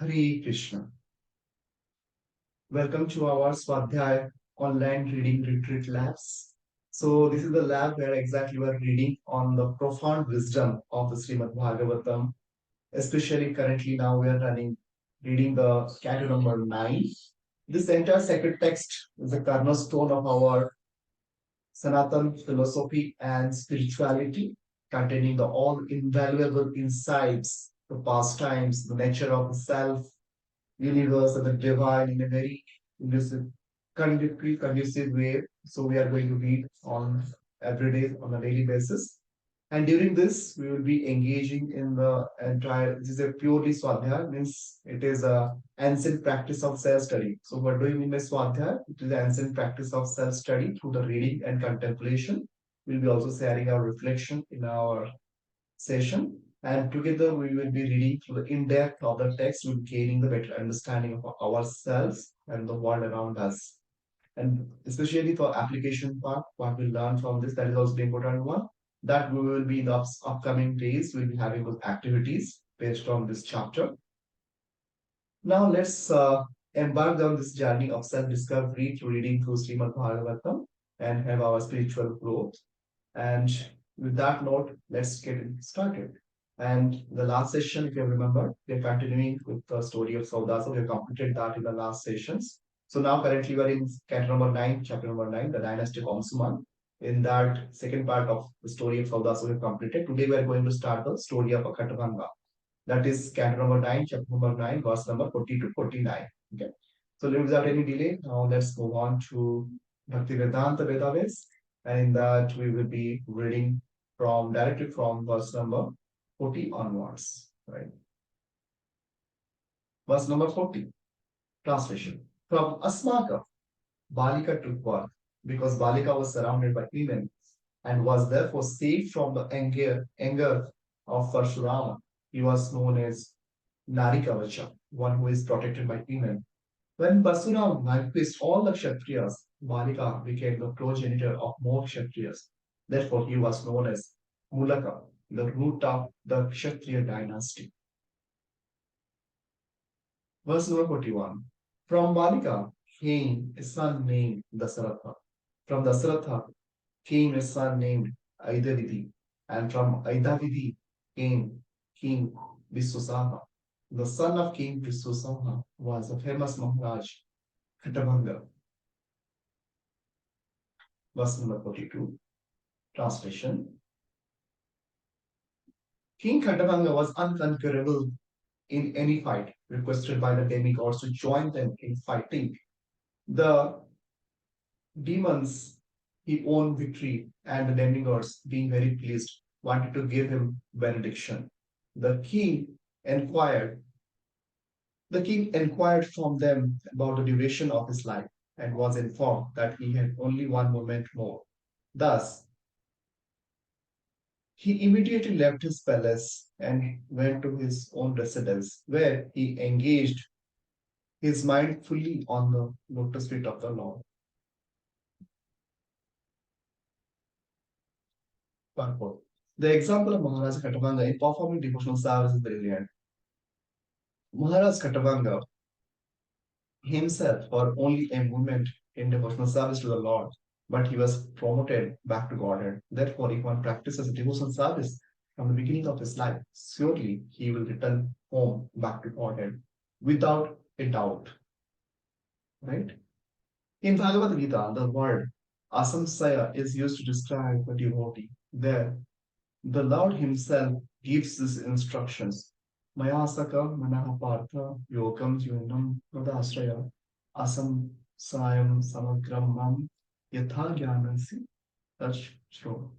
Hare Krishna. Welcome to our Swadhyay online reading retreat labs. So this is the lab where exactly we are reading on the profound wisdom of the Srimad Bhagavatam. Especially currently now we are reading the canto number 9. This entire sacred text is the cornerstone of our Sanatan philosophy and spirituality, containing the all invaluable insights, the pastimes, the nature of the self, universe and the divine in a very conducive, conducive way. So we are going to read on every day on a daily basis. And during this, we will be engaging in the entire. This is a purely swadhyaya, means it is a ancient practice of self-study. So what do you mean by swadhyaya? It is the ancient practice of self-study through the reading and contemplation. We'll be also sharing our reflection in our session. And together we will be reading through the in-depth of the text, we'll be gaining the better understanding of ourselves and the world around us. And especially for application part, what we learn from this, that is also the important one. That we will be in the upcoming days, we'll be having those activities based on this chapter. Now let's embark on this journey of self-discovery through reading through Srimad Bhagavatam and have our spiritual growth. And with that note, let's get it started. And the last session, if you remember, we're continuing with the story of Saudasa. We have completed that in the last sessions. So now currently we're in canto number 9, chapter number 9, the dynasty of Amsuman. In that second part of the story of Saudasa we have completed. Today we are going to start the story of Khaṭvāṅga. That is canto number 9, chapter number 9, verse number 40 to 49. Okay. So without any delay, now let's move on to Bhaktivedanta Vedaves. And in that we will be reading directly from verse number 40 onwards. Right. Verse number 40. Translation. From Asmaka, Balika took birth, because Balika was surrounded by women and was therefore saved from the anger of Parshurama. He was known as Narikavacha, one who is protected by women. When Parshurama vanquished all the Kshatriyas, Balika became the progenitor of more Kshatriyas. Therefore, he was known as Mulaka, the root of the Kshatriya dynasty. Verse number 41. From Balika came a son named Dasaratha. From Dasaratha came a son named Aidavidhi. And from Aidavidhi came King Viswasaha. The son of King Viswasaha was the famous Maharaj Khaṭvāṅga. Verse number 42. Translation. King Khaṭvāṅga was unconquerable in any fight, requested by the demigods to join them in fighting. The demons he won victory, and the demigods, being very pleased, wanted to give him benediction. The king inquired. The king inquired from them about the duration of his life and was informed that he had only one moment more. Thus, he immediately left his palace and went to his own residence, where he engaged his mind fully on the lotus feet of the Lord. Purport. The example of Maharaj Khaṭvāṅga in performing devotional service is brilliant. Maharaj Khaṭvāṅga himself for only a moment in devotional service to the Lord, but he was promoted back to Godhead. Therefore, if one practices devotional service from the beginning of his life, surely he will return home back to Godhead without a doubt. Right? In Bhagavad Gita, the word asamsaya is used to describe a devotee. There, the Lord Himself gives these instructions. Mayasaka manaha partha yogam yunam pradasraya asam sayam samagramam yatha jnanasi tashro.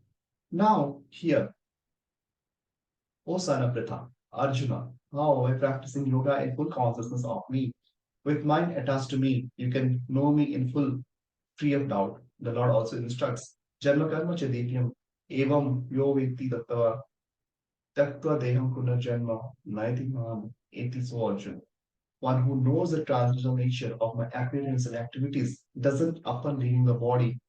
Now, here, O son of Pritha, Arjuna, how by practicing yoga in full consciousness of me, with mind attached to me, you can know me in full, free of doubt. The Lord also instructs, Janma karma chadityam evam yo vetti tattva tattva deham punarjanma naiti mam eti so Arjuna. One who knows the transitional nature of my appearance and activities doesn't, upon leaving the body,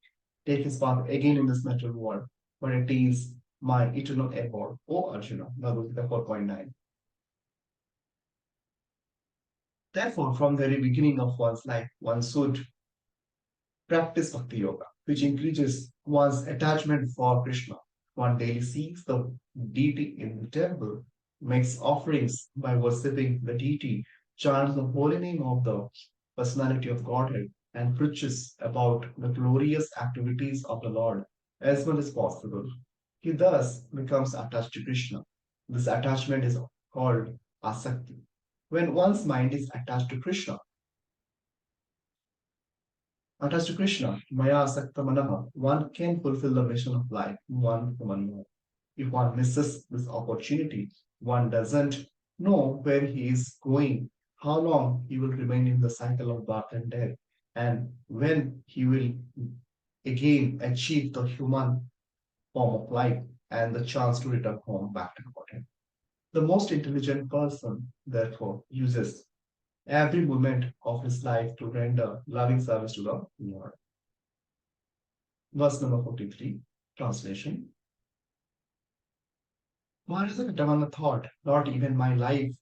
take his path again in this material world, but attains my eternal abode. O Arjuna, Bhagavad Gita 4.9. Therefore, from the very beginning of one's life, one should practice Bhakti Yoga, which increases one's attachment for Krishna. One daily seeks the deity in the temple, makes offerings by worshipping the deity, chants the holy name of the personality of Godhead, and preaches about the glorious activities of the Lord as much as possible. He thus becomes attached to Krishna. This attachment is called asakti. When one's mind is attached to Krishna, Maya Sakta Manaha, one can fulfill the mission of life, one more. If one misses this opportunity, one doesn't know where he is going, how long he will remain in the cycle of birth and death, and when he will again achieve the human form of life and the chance to return home back to God. The most intelligent person, therefore, uses every moment of his life to render loving service to the Lord. Verse number 43, translation. Maharaj Khaṭvāṅga thought, not even my life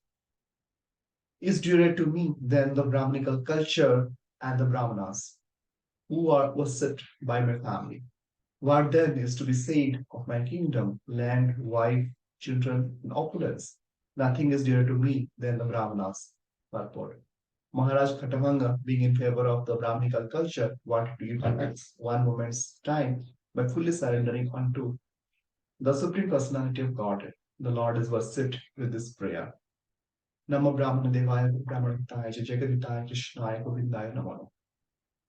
is dearer to me than the Brahminical culture and the Brahmanas, who are worshipped by my family. What then is to be said of my kingdom, land, wife, children, and opulence? Nothing is dearer to me than the Brahmanas. Purport. Maharaj Khaṭvāṅga, being in favor of the Brahminical culture, wanted to utilize one moment's time by fully surrendering unto the Supreme Personality of Godhead. The Lord is worshipped with this prayer. Nama Brahmana Devaya Brahmanataya Jagaditaya Krishnaya Govindaya Namah.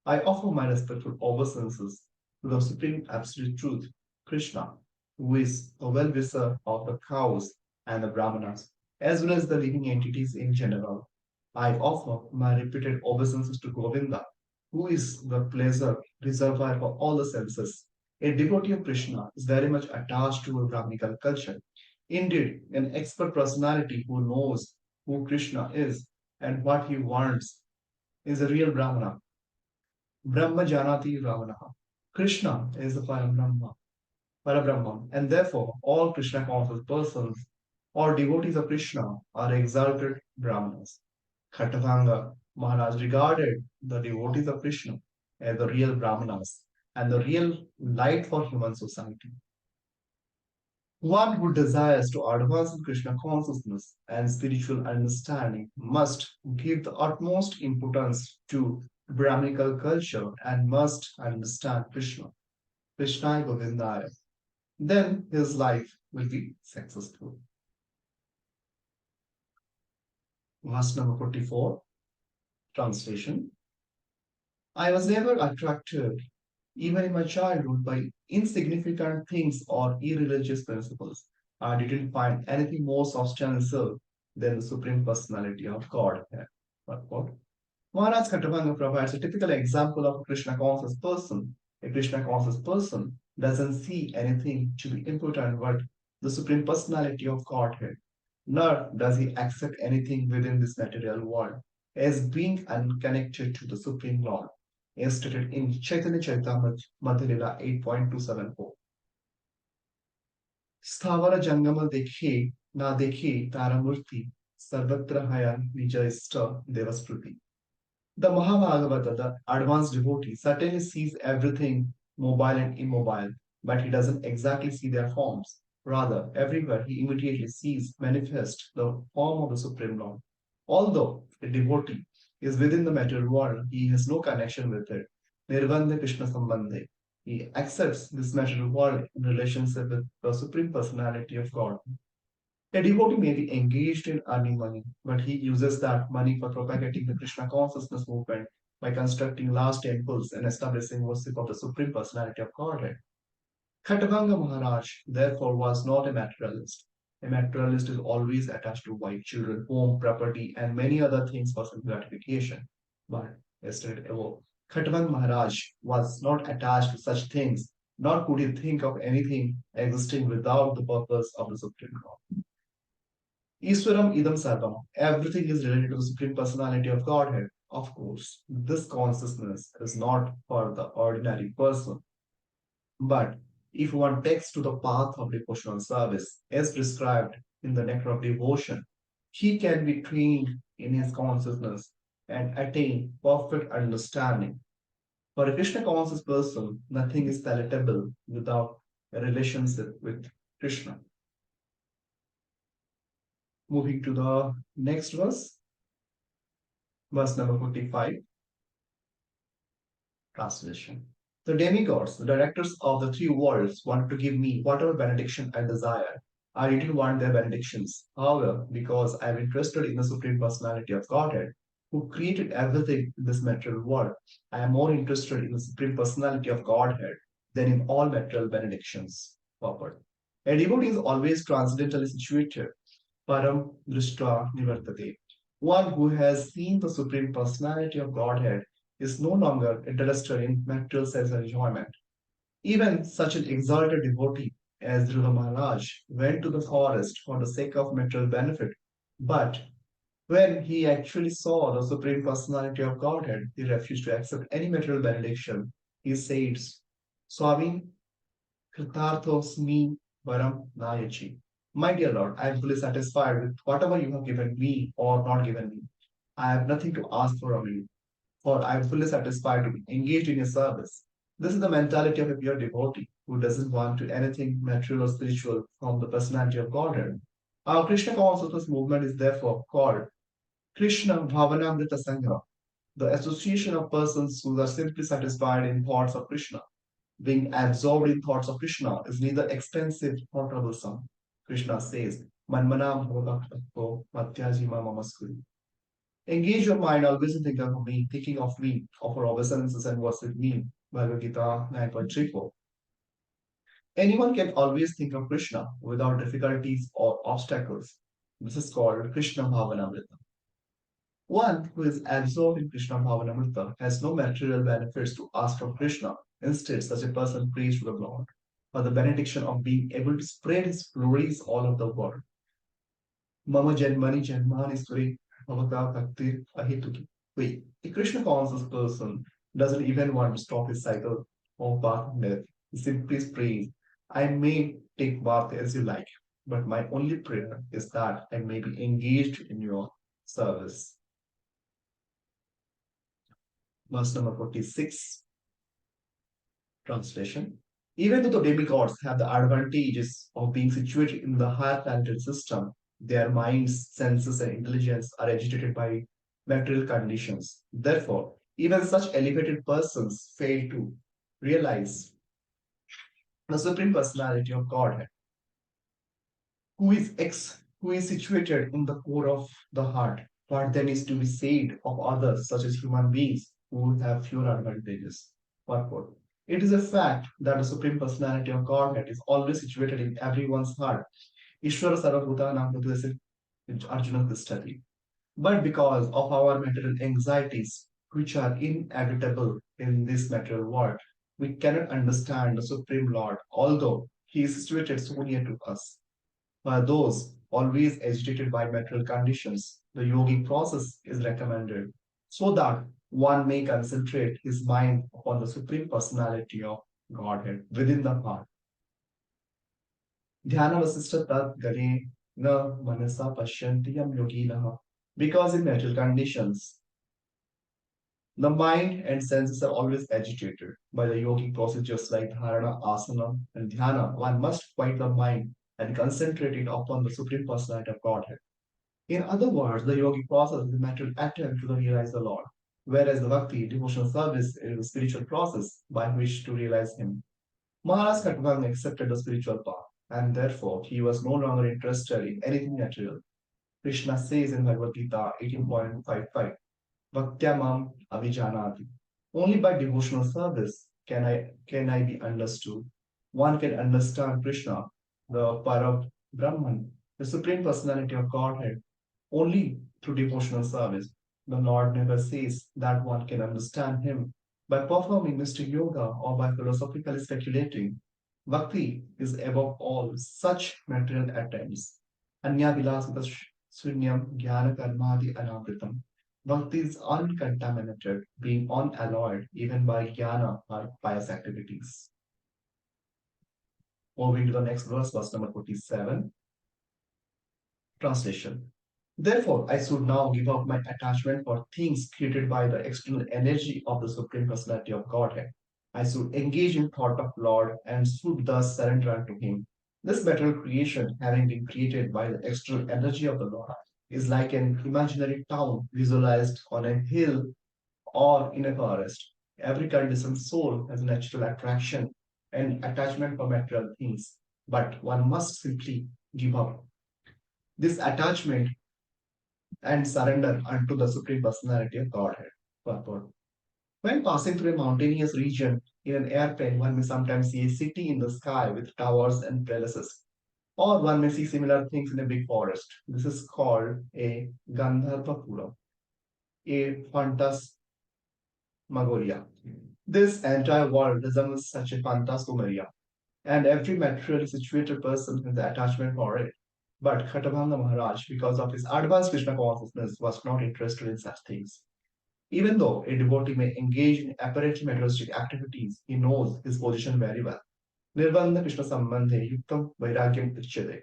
I offer my respectful obeisances to the Supreme Absolute Truth, Krishna, who is a well-wisher of the cows and the Brahmanas, as well as the living entities in general. I offer my repeated obeisances to Govinda, who is the pleasure reservoir for all the senses. A devotee of Krishna is very much attached to a Brahminical culture. Indeed, an expert personality who knows who Krishna is and what he wants is a real Brahmana. Brahma Janati Ravanaha. Krishna is the Parabrahman, and therefore all Krishna conscious persons or devotees of Krishna are exalted Brahmanas. Khaṭvāṅga Maharaj regarded the devotees of Krishna as the real Brahmanas and the real light for human society. One who desires to advance in Krishna consciousness and spiritual understanding must give the utmost importance to Brahminical culture and must understand Krishna, Krishna Govindaya. Then his life will be successful. Verse number 44, translation. I was never attracted, even in my childhood, by insignificant things or irreligious principles. I didn't find anything more substantial than the Supreme Personality of God. What? Maharaj Khaṭvāṅga provides a typical example of a Krishna conscious person. A Krishna conscious person doesn't see anything to be important but the Supreme Personality of Godhead, nor does he accept anything within this material world as being unconnected to the Supreme Lord, as stated in Chaitanya Charitamrita Madhya 8.274. स्थावर जंगम देखे ना देखे तारामूर्ति सर्वत्र हया निज इष्ट देवस्मृति. The Mahabhagavata, the advanced devotee, certainly sees everything mobile and immobile, but he doesn't exactly see their forms. Rather, everywhere he immediately sees manifest the form of the Supreme Lord. Although a devotee is within the material world, he has no connection with it. Nirvanda Krishna Sambandhe. He accepts this material world in relationship with the Supreme Personality of God. A devotee may be engaged in earning money, but he uses that money for propagating the Krishna consciousness movement by constructing large temples and establishing worship of the Supreme Personality of Godhead. Khaṭvāṅga Maharaj, therefore, was not a materialist. A materialist is always attached to wife, children, home, property, and many other things for self gratification. But, as stated above, Khaṭvāṅga Maharaj was not attached to such things, nor could he think of anything existing without the purpose of the Supreme God. Iswaram idam sarvam. Everything is related to the Supreme Personality of Godhead. Of course, this consciousness is not for the ordinary person. But if one takes to the path of devotional service, as prescribed in the nectar of devotion, he can be trained in his consciousness and attain perfect understanding. For a Krishna conscious person, nothing is palatable without a relationship with Krishna. Moving to the next verse, verse number 45, translation. The demigods, the directors of the three worlds, wanted to give me whatever benediction I desire. I didn't want their benedictions. However, because I am interested in the Supreme Personality of Godhead, who created everything in this material world, I am more interested in the Supreme Personality of Godhead than in all material benedictions. Purport. A devotee is always transcendentally situated, param drishta nivartate. One who has seen the Supreme Personality of Godhead is no longer interested in material sense enjoyment. Even such an exalted devotee as Dhruva Maharaj went to the forest for the sake of material benefit. But when he actually saw the Supreme Personality of Godhead, he refused to accept any material benediction. He says, Swami Kritarthosmi Varam Nayachi. My dear Lord, I am fully satisfied with whatever you have given me or not given me. I have nothing to ask from you, for I am fully satisfied to be engaged in your service. This is the mentality of a pure devotee who doesn't want to anything material or spiritual from the personality of Godhead. Our Krishna consciousness movement is therefore called Krishna Bhavanamrita Sangha, the association of persons who are simply satisfied in thoughts of Krishna. Being absorbed in thoughts of Krishna is neither expensive nor troublesome. Krishna says, Manmanam bhodaktatvo matyajima mamaskuri. Engage your mind always in thinking of me, of our obeisances and worship me. Bhagavad Gita 9.34. Anyone can always think of Krishna without difficulties or obstacles. This is called Krishna Bhavanamrita. One who is absorbed in Krishna Bhavanamrita has no material benefits to ask from Krishna. Instead, such a person prays to the Lord for the benediction of being able to spread his glories all over the world. Mama Janmani Janmani Suri Bhavata Bhakti Ahituki. Wait, a Krishna conscious person doesn't even want to stop his cycle of birth and death. He simply prays, I may take birth as you like, but my only prayer is that I may be engaged in your service. Verse number 46, translation. Even though the demigods have the advantages of being situated in the higher planetary system, their minds, senses, and intelligence are agitated by material conditions. Therefore, even such elevated persons fail to realize the supreme personality of Godhead, who is situated in the core of the heart. What then is to be said of others, such as human beings, who have fewer advantages? Purport. It is a fact that the Supreme Personality of Godhead is always situated in everyone's heart. Ishvara Sarvabhutanam Hridaya Arjuna Tishtati. But because of our material anxieties, which are inevitable in this material world, we cannot understand the Supreme Lord, although He is situated so near to us. For those always agitated by material conditions, the yogic process is recommended so that one may concentrate his mind upon the Supreme Personality of Godhead within the heart. Dhyanavasista tat gare na manasa pashyantiyam yoginaha. Because in natural conditions, the mind and senses are always agitated by the yogic procedures like dharana, asana, and dhyana. One must quiet the mind and concentrate it upon the Supreme Personality of Godhead. In other words, the yogic process is a mental attempt to realize the Lord, whereas the bhakti, devotional service, is a spiritual process by which to realize Him. Maharaj Khaṭvāṅga accepted the spiritual path, and therefore he was no longer interested in anything material. Krishna says in Bhagavad Gita 18.55, Bhaktyamam avijanati. Only by devotional service can I be understood. One can understand Krishna, the Parav Brahman, the Supreme Personality of Godhead, only through devotional service. The Lord never says that one can understand Him by performing mystic yoga or by philosophically speculating. Bhakti is above all such material attempts. Anya vilasita sunyam jnana karmadi anamritam. Bhakti is uncontaminated, being unalloyed even by jnana or pious activities. Moving to the next verse, verse number 47. Translation. Therefore, I should now give up my attachment for things created by the external energy of the Supreme Personality of Godhead. I should engage in thought of Lord and should thus surrender unto Him. This material creation, having been created by the external energy of the Lord, is like an imaginary town visualized on a hill or in a forest. Every conditioned soul has a natural attraction and attachment for material things, but one must simply give up this attachment and surrender unto the Supreme Personality of Godhead. Purport. When passing through a mountainous region in an airplane, one may sometimes see a city in the sky with towers and palaces, or one may see similar things in a big forest. This is called a Gandharvapura, a phantasmagoria. This entire world resembles such a phantasmagoria, and every materially situated person has the attachment for it. But Khaṭvāṅga Maharaj, because of his advanced Krishna consciousness, was not interested in such things. Even though a devotee may engage in apparently materialistic activities, he knows his position very well. Nirvana Krishna Sambandhe Yuktam Vairagyam Uchyate.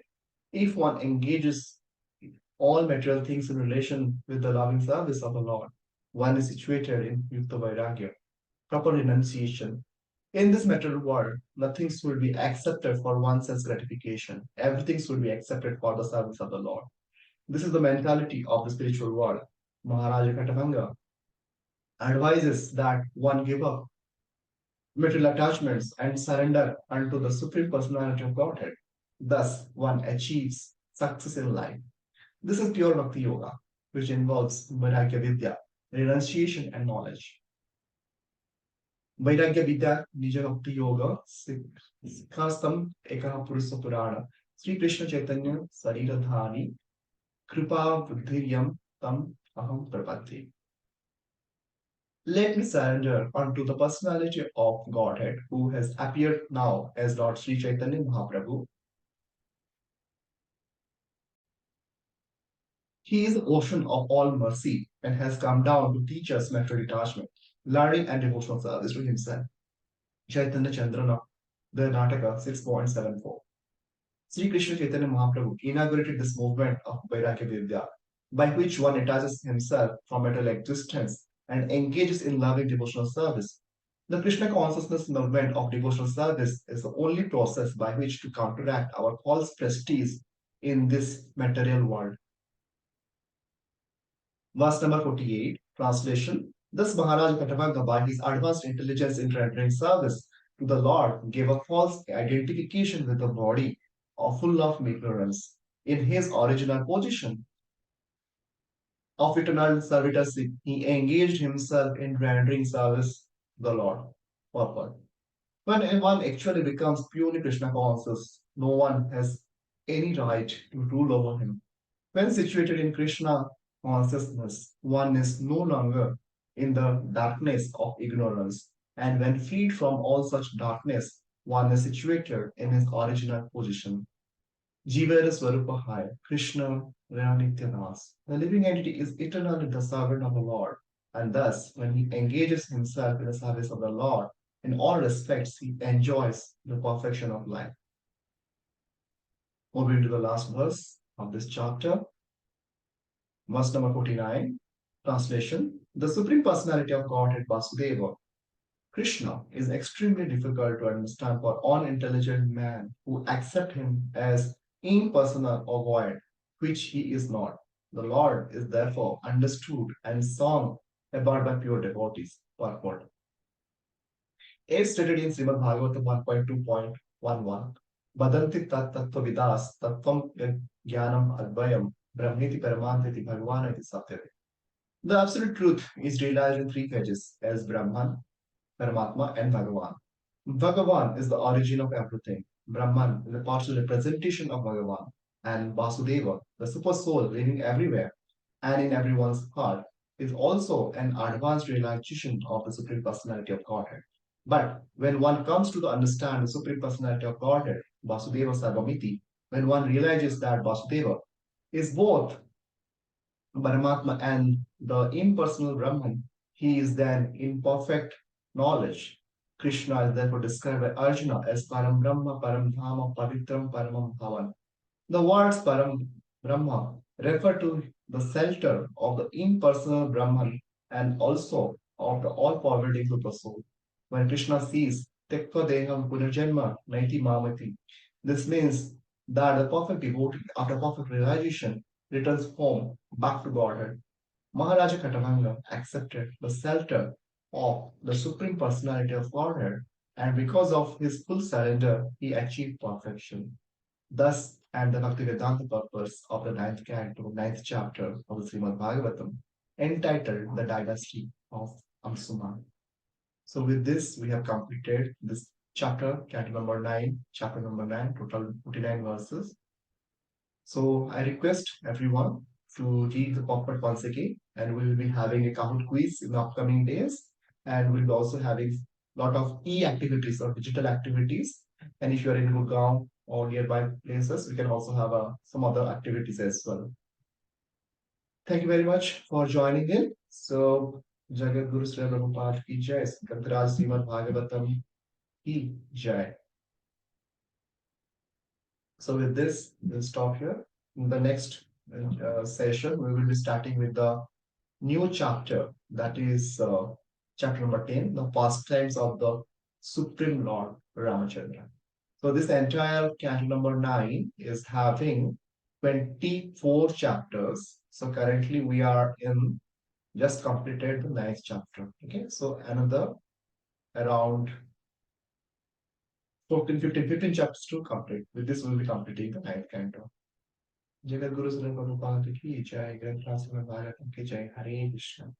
If one engages all material things in relation with the loving service of the Lord, one is situated in Yukta Vairagya, proper renunciation. In this material world, nothing should be accepted for one's sense gratification. Everything should be accepted for the service of the Lord. This is the mentality of the spiritual world. Maharaja Khaṭvāṅga advises that one give up material attachments and surrender unto the Supreme Personality of Godhead. Thus, one achieves success in life. This is pure Bhakti Yoga, which involves Vairagya Vidya, renunciation and knowledge. Vairagya Vidya, Nija Bhakti Yoga, Sikhastam Ekaha Purusa Purana, Sri Krishna Chaitanya, Sarira Dhani, Kripa Buddhiryam Tam Aham Prapatti. Let me surrender unto the personality of Godhead who has appeared now as Lord Sri Chaitanya Mahaprabhu. He is the ocean of all mercy and has come down to teach us material detachment, learning and devotional service to himself. Chaitanya Chandrana, the Nataka 6.74. Sri Krishna Chaitanya Mahaprabhu inaugurated this movement of Vairagya Vidya, by which one attaches himself from material existence and engages in loving devotional service. The Krishna consciousness movement of devotional service is the only process by which to counteract our false prestige in this material world. Verse number 48, translation. Thus Maharaj Khaṭvāṅga, by his advanced intelligence in rendering service to the Lord, gave a false identification with the body full of ignorance. In his original position of eternal servitorship, he engaged himself in rendering service to the Lord. Purport. When one actually becomes purely Krishna conscious, no one has any right to rule over him. When situated in Krishna consciousness, one is no longer in the darkness of ignorance, and when freed from all such darkness, one is situated in his original position. Jivera Swarupahaya, Krishna Nityanas. The living entity is eternally the servant of the Lord, and thus, when he engages himself in the service of the Lord, in all respects, he enjoys the perfection of life. Moving to the last verse of this chapter, verse number 49, translation. The Supreme Personality of Godhead Vasudeva, Krishna, is extremely difficult to understand for unintelligent man who accept him as impersonal or void, which he is not. The Lord is therefore understood and sung about by pure devotees. Purport. As stated in Srimad Bhagavatam 1.2.11, Badanti tat tattva vidas tattvam jnanam advayam brahmiti paramantiti bhagavanati satyate. The absolute truth is realized in three phases as Brahman, Paramatma, and Bhagavan. Bhagavan is the origin of everything. Brahman is a partial representation of Bhagavan, and Vasudeva, the super soul living everywhere and in everyone's heart, is also an advanced realization of the Supreme Personality of Godhead. But when one comes to understand the Supreme Personality of Godhead, Vasudeva Sarvamiti, when one realizes that Vasudeva is both Paramatma and the impersonal Brahman, he is then in perfect knowledge. Krishna is therefore described by Arjuna as Param Brahma, Param Dhama, Pavitram, Paramam Bhavan. The words Param Brahma refer to the shelter of the impersonal Brahman and also of the all-pervading Super Soul. When Krishna says, Tekva Deham Punarjanma Naiti Mamati, this means that the perfect devotee, after perfect realization, returns home back to Godhead. Maharaja Khaṭvāṅga accepted the shelter of the Supreme Personality of Godhead, and because of his full surrender, he achieved perfection. Thus, and the Bhaktivedanta purpose of the ninth canto, ninth chapter of the Srimad Bhagavatam, entitled The Dynasty of Amsuman. So, with this, we have completed this chapter, chapter number 9, total 49 verses. So, I request everyone to read the pamphlet once again, and we will be having a Kahoot quiz in the upcoming days, and we'll be also having a lot of e-activities or digital activities. And if you are in Gurgaon or nearby places, we can also have some other activities as well. Thank you very much for joining in. So, Jagat Guru Sri Prabhupada ki jai, Grantaraj Srimad Bhagavatam ki jai. So with this, we'll stop here. In the next session, we will be starting with the new chapter, that is chapter number 10, the pastimes of the Supreme Lord Ramachandra. So this entire canto number 9 is having 24 chapters. So currently we are in just completed the ninth chapter. Okay, so another around 15 chapters to complete. With this, we'll be completing the ninth canto. Jagat Guru सुरन प्रभुपाद की जय, ग्रंथ राज में भारत की जय, हरे कृष्ण।